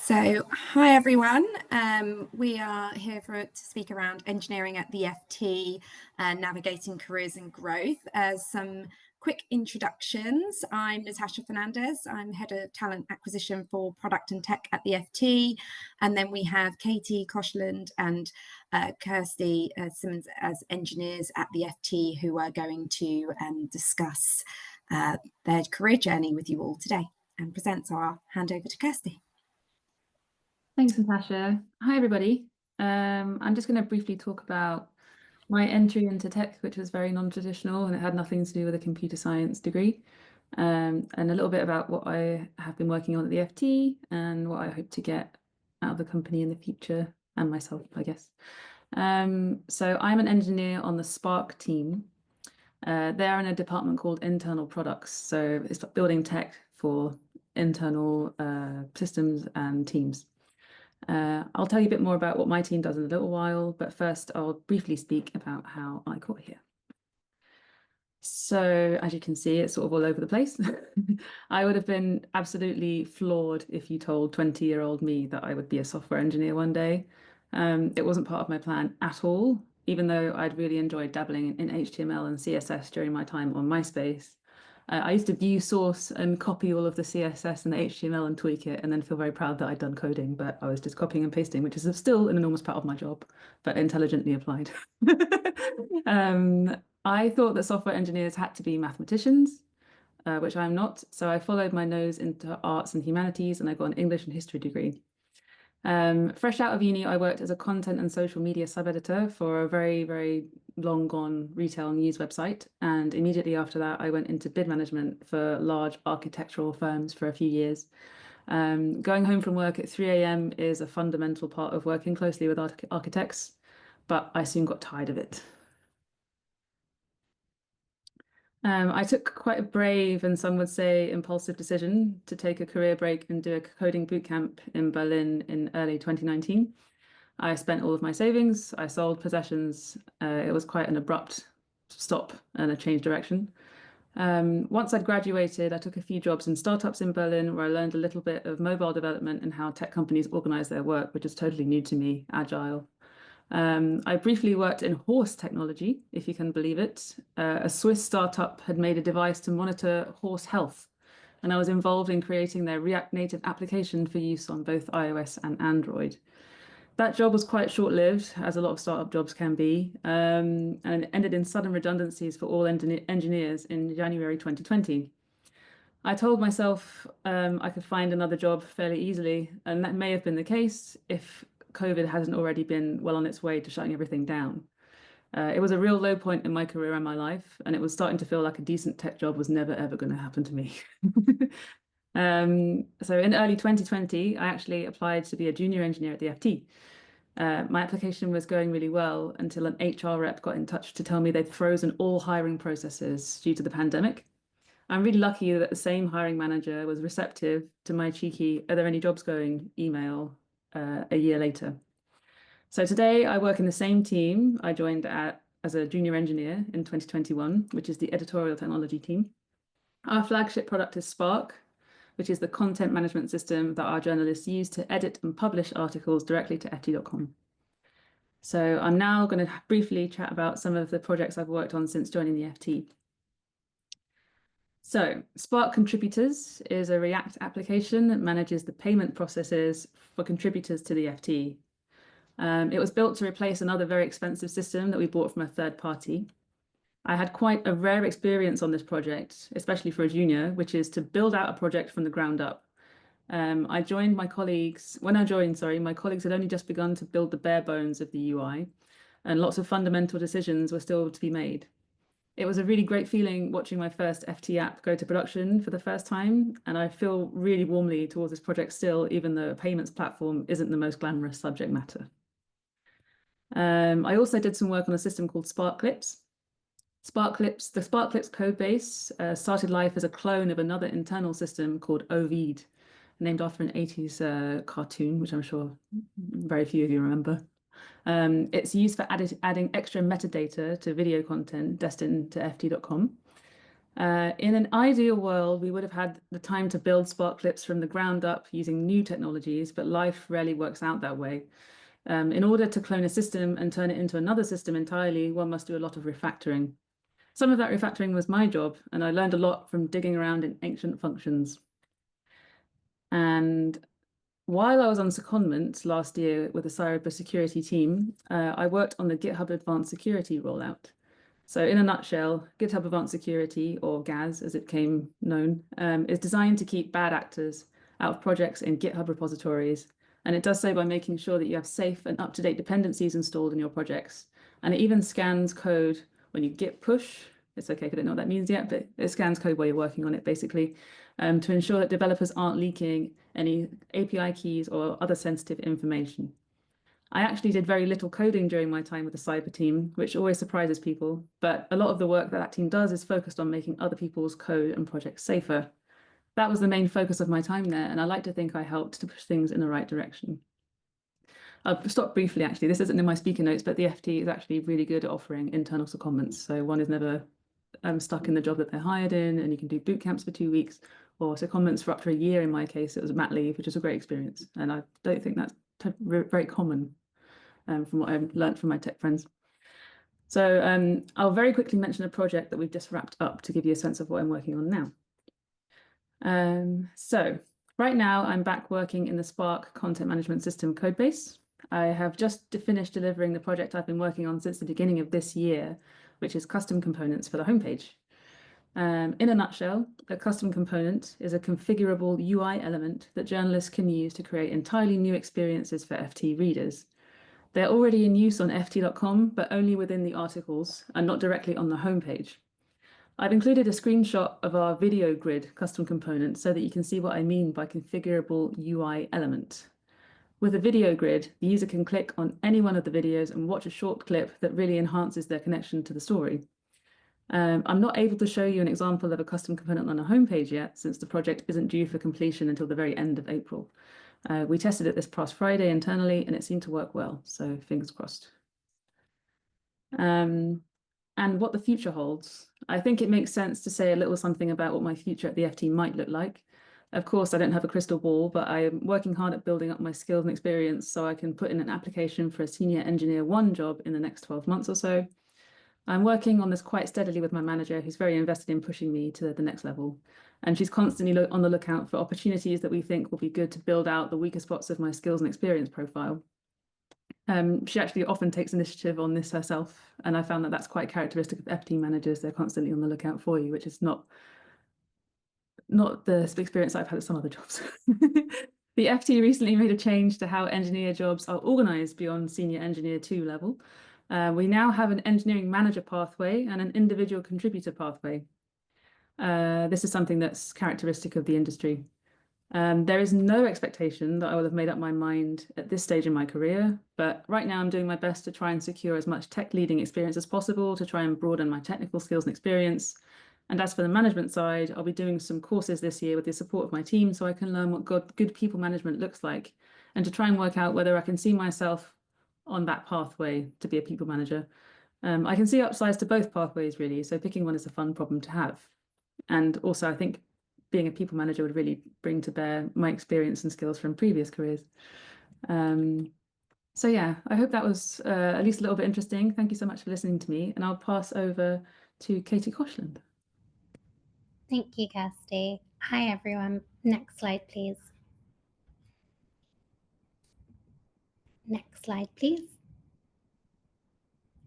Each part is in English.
So, hi everyone. We are here to speak around engineering at the FT and navigating careers and growth. Some quick introductions. I'm Natasha Fernandez. I'm Head of Talent Acquisition for Product and Tech at the FT. And then we have Katie Koshland and Kirsty Simmons as engineers at the FT who are going to discuss their career journey with you all today and present. So I'll hand over to Kirsty. Thanks, Natasha. Hi, everybody. I'm just going to briefly talk about my entry into tech, which was very non-traditional and it had nothing to do with a computer science degree, and a little bit about what I have been working on at the FT and what I hope to get out of the company in the future and myself, I guess. So I'm an engineer on the Spark team. They're in a department called Internal Products. So it's building tech for internal systems and teams. I'll tell you a bit more about what my team does in a little while, but first I'll briefly speak about how I got here. So as you can see, it's sort of all over the place. I would have been absolutely floored if you told 20-year-old me that I would be a software engineer one day. It wasn't part of my plan at all, even though I'd really enjoyed dabbling in HTML and CSS during my time on MySpace. I used to view source and copy all of the CSS and the HTML and tweak it and then feel very proud that I'd done coding, but I was just copying and pasting, which is still an enormous part of my job, but intelligently applied. I thought that software engineers had to be mathematicians, which I'm not. So I followed my nose into arts and humanities and I got an English and history degree. Fresh out of uni, I worked as a content and social media sub-editor for a very, very long gone retail news website. And immediately after that, I went into bid management for large architectural firms for a few years. Going home from work at 3 a.m. is a fundamental part of working closely with architects, but I soon got tired of it. I took quite a brave and some would say impulsive decision to take a career break and do a coding bootcamp in Berlin in early 2019. I spent all of my savings, I sold possessions. It was quite an abrupt stop and a change direction. Once I'd graduated, I took a few jobs in startups in Berlin where I learned a little bit of mobile development and how tech companies organize their work, which is totally new to me, agile. I briefly worked in horse technology, if you can believe it. A Swiss startup had made a device to monitor horse health, and I was involved in creating their React Native application for use on both iOS and Android. That job was quite short-lived, as a lot of startup jobs can be, and it ended in sudden redundancies for all engineers in January 2020. I told myself I could find another job fairly easily, and that may have been the case if COVID hasn't already been well on its way to shutting everything down. It was a real low point in my career and my life, and it was starting to feel like a decent tech job was never, ever going to happen to me. So in early 2020, I actually applied to be a junior engineer at the FT. My application was going really well until an HR rep got in touch to tell me they'd frozen all hiring processes due to the pandemic. I'm really lucky that the same hiring manager was receptive to my cheeky, "Are there any jobs going?" email a year later. So today I work in the same team I joined as a junior engineer in 2021, which is the editorial technology team. Our flagship product is Spark, which is the content management system that our journalists use to edit and publish articles directly to ft.com. So I'm now going to briefly chat about some of the projects I've worked on since joining the FT. So Spark Contributors is a React application that manages the payment processes for contributors to the FT. It was built to replace another very expensive system that we bought from a third party. I had quite a rare experience on this project, especially for a junior, which is to build out a project from the ground up. When I joined, my colleagues had only just begun to build the bare bones of the UI, and lots of fundamental decisions were still to be made. It was a really great feeling watching my first FT app go to production for the first time, and I feel really warmly towards this project still, even though a payments platform isn't the most glamorous subject matter. I also did some work on a system called Spark Clips. The Spark Clips code base started life as a clone of another internal system called Ovid, named after an 80s cartoon, which I'm sure very few of you remember. It's used for adding extra metadata to video content destined to ft.com. In an ideal world, we would have had the time to build Spark clips from the ground up using new technologies, but life rarely works out that way. In order to clone a system and turn it into another system entirely, one must do a lot of refactoring. Some of that refactoring was my job, and I learned a lot from digging around in ancient functions. And while I was on secondment last year with the cybersecurity team, I worked on the GitHub Advanced Security rollout. So in a nutshell, GitHub Advanced Security, or GAS as it came known, is designed to keep bad actors out of projects in GitHub repositories. And it does so by making sure that you have safe and up-to-date dependencies installed in your projects. And it even scans code when you git push. It's okay if I don't know what that means yet, but it scans code while you're working on it, basically, to ensure that developers aren't leaking any API keys or other sensitive information. I actually did very little coding during my time with the cyber team, which always surprises people, but a lot of the work that team does is focused on making other people's code and projects safer. That was the main focus of my time there, and I like to think I helped to push things in the right direction. I'll stop briefly, actually. This isn't in my speaker notes, but the FT is actually really good at offering internal secondments, so one is never stuck in the job that they're hired in, and you can do boot camps for 2 weeks, or secondments for up to a year. In my case, it was mat leave, which is a great experience, and I don't think that's very common from what I've learned from my tech friends. So I'll very quickly mention a project that we've just wrapped up to give you a sense of what I'm working on now. So right now I'm back working in the Spark content management system codebase. I have just finished delivering the project I've been working on since the beginning of this year, which is custom components for the homepage. In a nutshell, a custom component is a configurable UI element that journalists can use to create entirely new experiences for FT readers. They're already in use on ft.com, but only within the articles and not directly on the homepage. I've included a screenshot of our video grid custom component so that you can see what I mean by configurable UI element. With a video grid, the user can click on any one of the videos and watch a short clip that really enhances their connection to the story. I'm not able to show you an example of a custom component on a homepage yet, since the project isn't due for completion until the very end of April. We tested it this past Friday internally, and it seemed to work well, so fingers crossed. And what the future holds. I think it makes sense to say a little something about what my future at the FT might look like. Of course, I don't have a crystal ball, but I am working hard at building up my skills and experience so I can put in an application for a Senior Engineer 1 job in the next 12 months or so. I'm working on this quite steadily with my manager, who's very invested in pushing me to the next level. And she's constantly on the lookout for opportunities that we think will be good to build out the weaker spots of my skills and experience profile. She actually often takes initiative on this herself, and I found that that's quite characteristic of FT managers. They're constantly on the lookout for you, which is not the experience I've had at some other jobs. The FT recently made a change to how engineer jobs are organized beyond Senior Engineer 2 level. We now have an engineering manager pathway and an individual contributor pathway. This is something that's characteristic of the industry. There is no expectation that I will have made up my mind at this stage in my career, but right now I'm doing my best to try and secure as much tech leading experience as possible to try and broaden my technical skills and experience. And as for the management side, I'll be doing some courses this year with the support of my team so I can learn what good people management looks like, and to try and work out whether I can see myself on that pathway to be a people manager. I can see upsides to both pathways, really, so picking one is a fun problem to have. And also, I think being a people manager would really bring to bear my experience and skills from previous careers. So yeah, I hope that was at least a little bit interesting. Thank you so much for listening to me, and I'll pass over to Katie Koshland. Thank you, Kirsty. Hi, everyone. Next slide, please. Next slide, please.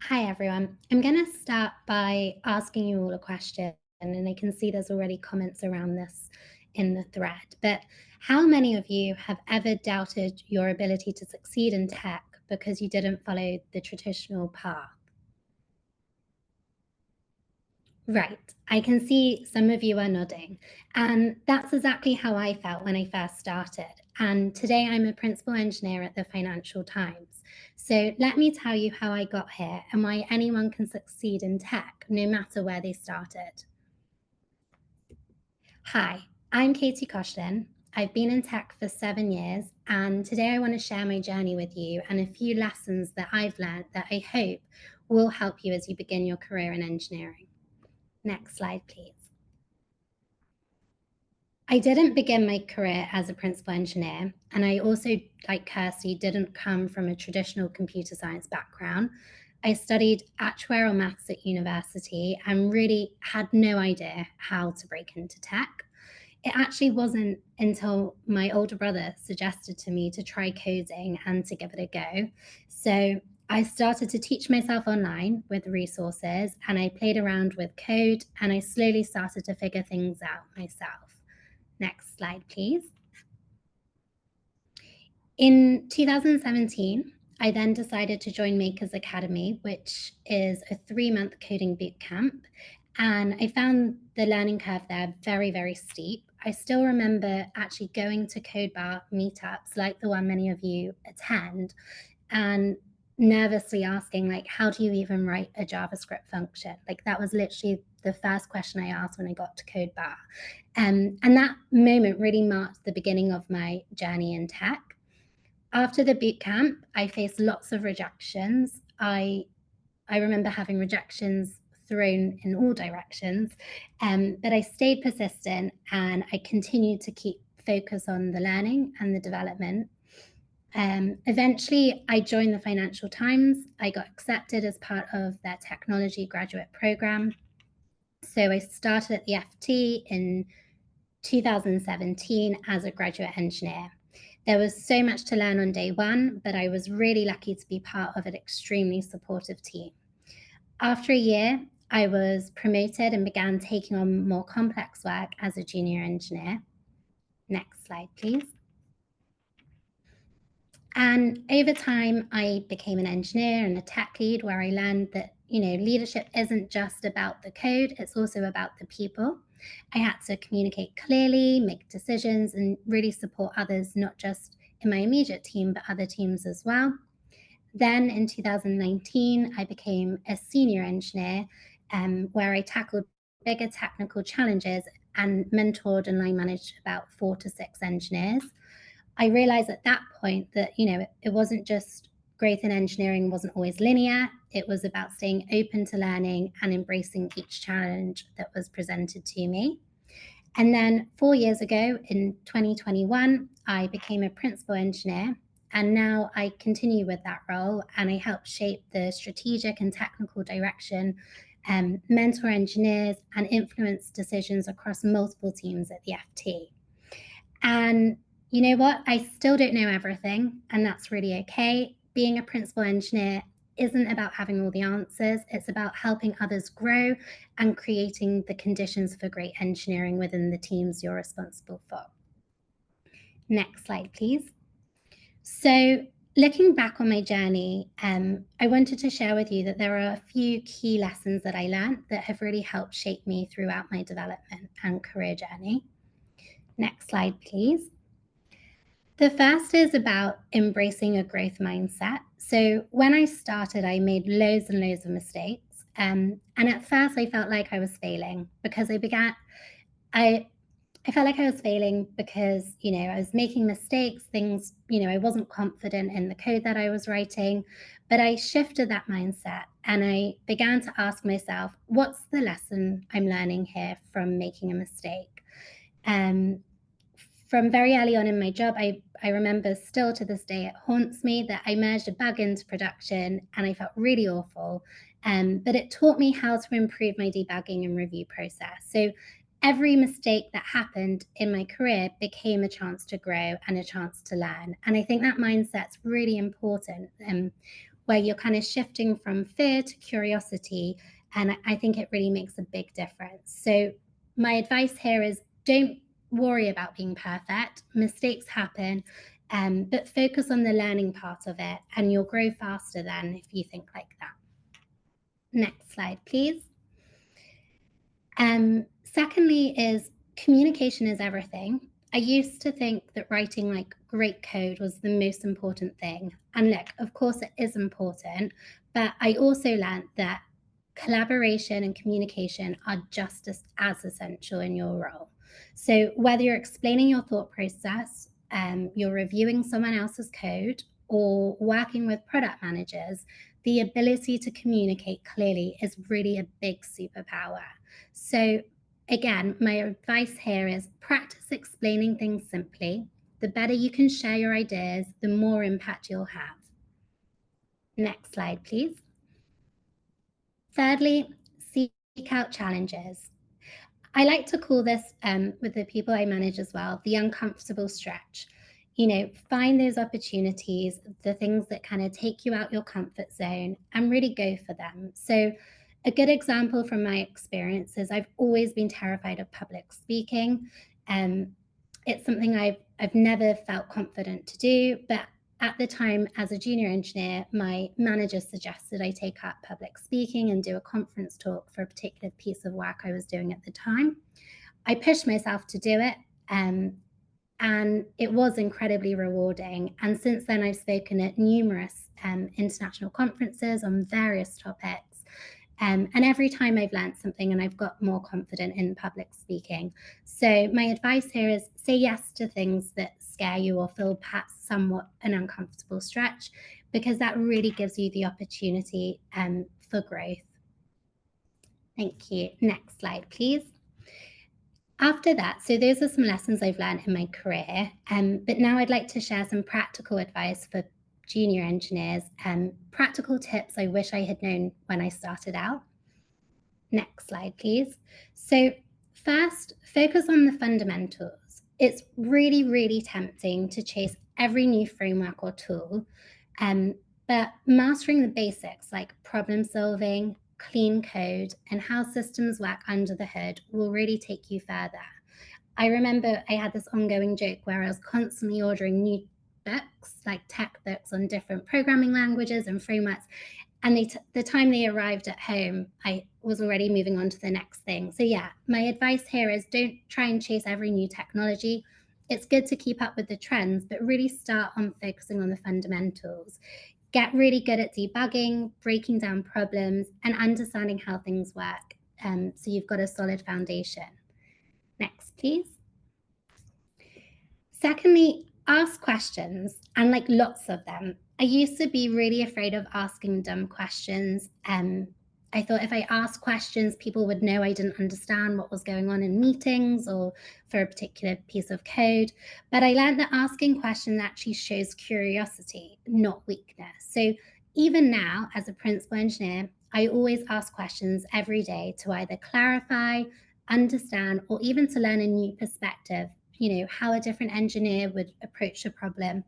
Hi, everyone. I'm going to start by asking you all a question, and I can see there's already comments around this in the thread, but how many of you have ever doubted your ability to succeed in tech because you didn't follow the traditional path? Right, I can see some of you are nodding, and that's exactly how I felt when I first started. And today I'm a principal engineer at the Financial Times. So let me tell you how I got here and why anyone can succeed in tech, no matter where they started. Hi, I'm Katie Koshland. I've been in tech for 7 years, and today I want to share my journey with you and a few lessons that I've learned that I hope will help you as you begin your career in engineering. Next slide, please. I didn't begin my career as a principal engineer, and I also, like Kirsty, didn't come from a traditional computer science background. I studied actuarial maths at university and really had no idea how to break into tech. It actually wasn't until my older brother suggested to me to try coding and to give it a go. So I started to teach myself online with resources, and I played around with code, and I slowly started to figure things out myself. Next slide, please. In 2017, I then decided to join Makers Academy, which is a 3-month coding bootcamp. And I found the learning curve there very, very steep. I still remember actually going to Codebar meetups like the one many of you attend and nervously asking, like, how do you even write a JavaScript function? Like, that was literally the first question I asked when I got to Codebar. And that moment really marked the beginning of my journey in tech. After the bootcamp, I faced lots of rejections. I remember having rejections thrown in all directions, but I stayed persistent and I continued to keep focus on the learning and the development. Eventually, I joined the Financial Times. I got accepted as part of their technology graduate program. So I started at the FT in 2017 as a graduate engineer. There was so much to learn on day one, but I was really lucky to be part of an extremely supportive team. After a year, I was promoted and began taking on more complex work as a junior engineer. Next slide, please. And over time, I became an engineer and a tech lead, where I learned that, leadership isn't just about the code, it's also about the people. I had to communicate clearly, make decisions, and really support others, not just in my immediate team, but other teams as well. Then in 2019, I became a senior engineer, where I tackled bigger technical challenges and mentored and line managed about 4 to 6 engineers. I realized at that point that, it wasn't just growth in engineering wasn't always linear. It was about staying open to learning and embracing each challenge that was presented to me. And then 4 years ago, in 2021, I became a principal engineer. And now I continue with that role, and I help shape the strategic and technical direction, mentor engineers, and influence decisions across multiple teams at the FT. And you know what? I still don't know everything, and that's really okay. Being a principal engineer isn't about having all the answers. It's about helping others grow and creating the conditions for great engineering within the teams you're responsible for. Next slide, please. So looking back on my journey, I wanted to share with you that there are a few key lessons that I learned that have really helped shape me throughout my development and career journey. Next slide, please. The first is about embracing a growth mindset. So when I started, I made loads and loads of mistakes. And at first I felt like I was failing because I felt like I was failing because, I was making mistakes, things, I wasn't confident in the code that I was writing, but I shifted that mindset and I began to ask myself, what's the lesson I'm learning here from making a mistake? From very early on in my job, I remember still to this day, it haunts me that I merged a bug into production and I felt really awful. But it taught me how to improve my debugging and review process. So every mistake that happened in my career became a chance to grow and a chance to learn. And I think that mindset's really important, where you're kind of shifting from fear to curiosity. And I think it really makes a big difference. So my advice here is don't worry about being perfect. Mistakes happen, but focus on the learning part of it and you'll grow faster then if you think like that. Next slide, please. Secondly is communication is everything. I used to think that writing like great code was the most important thing. And look, of course it is important, but I also learned that collaboration and communication are just as essential in your role. So whether you're explaining your thought process, you're reviewing someone else's code, or working with product managers, the ability to communicate clearly is really a big superpower. So again, my advice here is practice explaining things simply. The better you can share your ideas, the more impact you'll have. Next slide, please. Thirdly, seek out challenges. I like to call this, with the people I manage as well, the uncomfortable stretch. You know, find those opportunities, the things that kind of take you out your comfort zone, and really go for them. So a good example from my experience is I've always been terrified of public speaking. It's something I've never felt confident to do, but at the time, as a junior engineer, my manager suggested I take up public speaking and do a conference talk for a particular piece of work I was doing at the time. I pushed myself to do it, and it was incredibly rewarding. And since then, I've spoken at numerous international conferences on various topics. And every time I've learned something and I've got more confident in public speaking. So my advice here is say yes to things that scare you or feel perhaps somewhat an uncomfortable stretch, because that really gives you the opportunity for growth. Thank you. Next slide, please. After that, so those are some lessons I've learned in my career, but now I'd like to share some practical advice for junior engineers, practical tips I wish I had known when I started out. Next slide, please. So first, focus on the fundamentals. It's really, really tempting to chase every new framework or tool, but mastering the basics like problem solving, clean code, and how systems work under the hood will really take you further. I remember I had this ongoing joke where I was constantly ordering new books, like tech books on different programming languages and frameworks. And the time they arrived at home, I was already moving on to the next thing. So yeah, my advice here is don't try and chase every new technology. It's good to keep up with the trends, but really start on focusing on the fundamentals. Get really good at debugging, breaking down problems, and understanding how things work. So you've got a solid foundation. Next, please. Secondly, ask questions, and like lots of them. I used to be really afraid of asking dumb questions. I thought if I asked questions, people would know I didn't understand what was going on in meetings or for a particular piece of code. But I learned that asking questions actually shows curiosity, not weakness. So even now, as a principal engineer, I always ask questions every day to either clarify, understand, or even to learn a new perspective, you know, how a different engineer would approach a problem.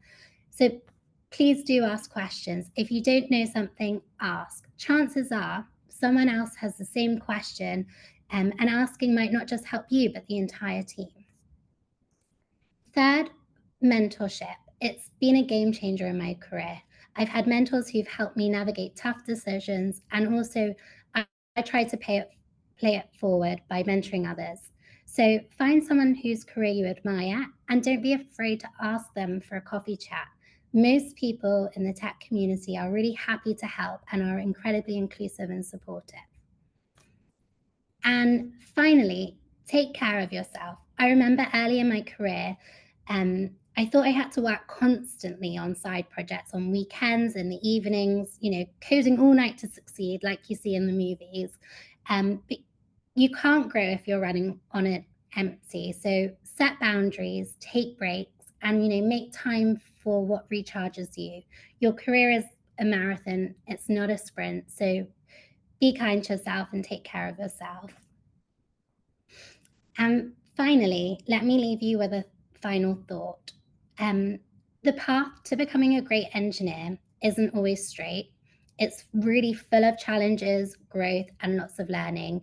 So please do ask questions. If you don't know something, ask. Chances are someone else has the same question, and asking might not just help you, but the entire team. Third, mentorship. It's been a game changer in my career. I've had mentors who've helped me navigate tough decisions, and also I try to play it forward by mentoring others. So find someone whose career you admire and don't be afraid to ask them for a coffee chat. Most people in the tech community are really happy to help and are incredibly inclusive and supportive. And finally, take care of yourself. I remember early in my career, I thought I had to work constantly on side projects on weekends, in the evenings, you know, coding all night to succeed like you see in the movies. But you can't grow if you're running on it empty. So set boundaries, take breaks, and, you know, make time for what recharges you. Your career is a marathon, it's not a sprint. So be kind to yourself and take care of yourself. And finally, let me leave you with a final thought. The path to becoming a great engineer isn't always straight. It's really full of challenges, growth, and lots of learning.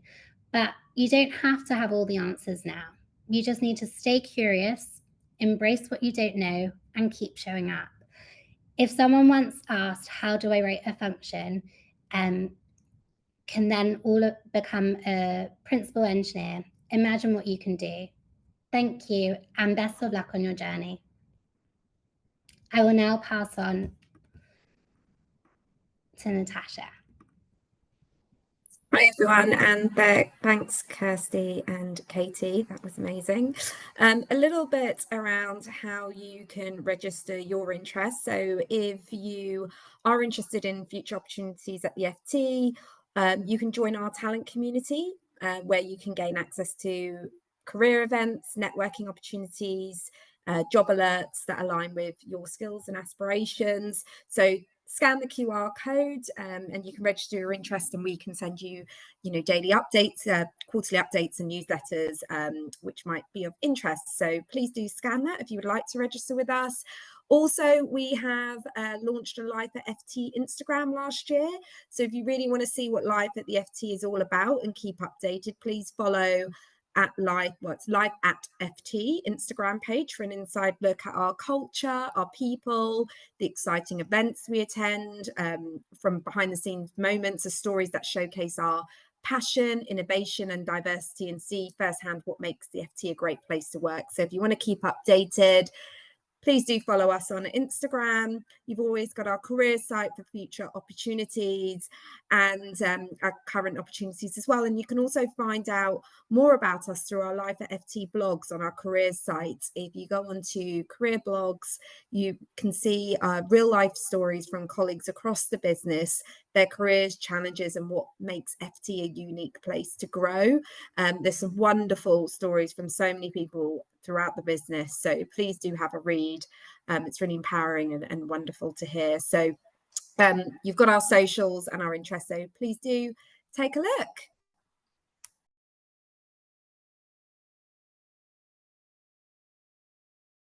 But you don't have to have all the answers now. You just need to stay curious, embrace what you don't know, and keep showing up. If someone once asked, how do I write a function, can then all become a principal engineer, imagine what you can do. Thank you, and best of luck on your journey. I will now pass on to Natasha. Hi everyone, and thanks Kirsty and Katie, that was amazing. A little bit around how you can register your interest. So if you are interested in future opportunities at the FT, you can join our talent community. where you can gain access to career events, networking opportunities, job alerts that align with your skills and aspirations. So scan the QR code and you can register your interest, and we can send you, daily updates, quarterly updates and newsletters, which might be of interest. So please do scan that if you would like to register with us. Also, we have launched a Life at FT Instagram last year. So if you really want to see what Life at the FT is all about and keep updated, please follow at Live at FT Instagram page for an inside look at our culture, our people, the exciting events we attend, from behind the scenes moments, the stories that showcase our passion, innovation and diversity, and see firsthand what makes the FT a great place to work. So if you want to keep updated, please do follow us on Instagram. You've always got our career site for future opportunities and our current opportunities as well. And you can also find out more about us through our Life at FT blogs on our careers site. If you go onto career blogs, you can see real life stories from colleagues across the business, their careers, challenges, and what makes FT a unique place to grow. There's some wonderful stories from so many people throughout the business, so please do have a read. It's really empowering and wonderful to hear. So you've got our socials and our interests, so please do take a look.